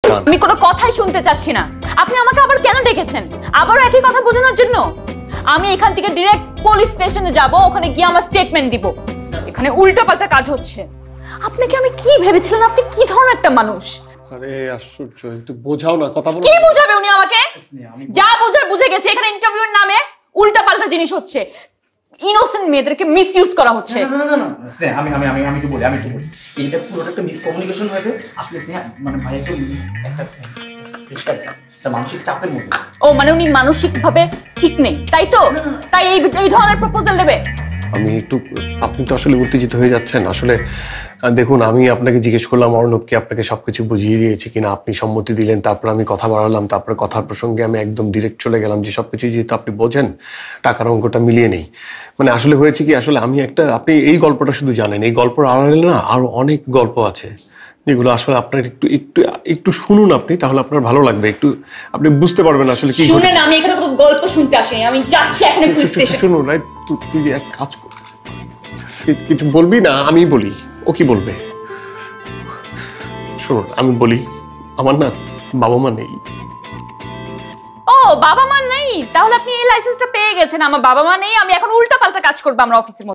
চান? আমি কোনো কথাই শুনতে চাচ্ছি না। আপনি আমাকে আবার কেন ডেকেছেন? আবারও একই কথা বোঝানোর জন্য? আমি এখান থেকে ডিরেক্ট পুলিশ স্টেশনে যাব, ওখানে গিয়ে আমার স্টেটমেন্ট দিব। এখানে উল্টোপাল্টা কাজ হচ্ছে। আপনাকে আমি কি ভেবেছিলাম? আপনি কি ধরনের একটা মানুষ? আরে আশ্চর্য, একটু বোঝাও না, কথা বলো। কি বুঝাবে উনি আমাকে? যা বুঝার বুঝে গেছে। এখানে ইন্টারভিউর নামে উল্টাপাল্টা জিনিস হচ্ছে, ইনোসেন্ট মেয়েদেরকে মিসইউজ করা হচ্ছে। না না না না স্নেহা, আমি তো বলি এইটা পুরোটা একটা মিসকমিউনিকেশন হয়েছে। আসলে স্নেহা মানে ভাই একটা মানসিক চাপের মধ্যে। ও মানে উনি মানসিকভাবে ঠিক নেই, তাই তো? তাই এই ধরনের প্রপোজাল দেবে? আপনি তো আসলে উত্তেজিত হয়ে যাচ্ছেন। আসলে দেখুন, আমি আপনাকে জিজ্ঞেস করলাম অর্ণবকে আপনাকে সবকিছু বুঝিয়ে দিয়েছি কিনা, আপনি সম্মতি দিলেন, তারপর আমি কথা বাড়ালাম, তারপর কথার প্রসঙ্গে আমি একদম ডিরেক্ট চলে গেলাম যে সবকিছু যেহেতু আপনি বোঝেন, টাকার অঙ্কটা মিলিয়ে নেই। মানে আসলে হয়েছে কি, আসলে আপনি এই গল্পটা শুধু জানেন, এই গল্পের আড়ালে না আরো অনেক গল্প আছে যেগুলো আসলে আপনার একটু শুনুন আপনি, তাহলে আপনার ভালো লাগবে, একটু আপনি বুঝতে পারবেন আসলে কি শুনেন। আমি এখানে কোনো গল্প শুনতে আসিনি, আমি যাচ্ছি এখন পুলিশ স্টেশনে। শুনুন, তুই এক কাজ কর, কিছু বলবি না, আমি বলি, ও কি বলবে? শুনুন, আমি বলি, আমার না বাবা মা নেই। ও বাবা মা নেই? তাহলে আপনি এই লাইসেন্সটা পেয়ে গেছেন। আমার বাবা মা নেই, আমি এখন উল্টাপাল্টা কাজ করবো আমরা অফিসের মধ্যে।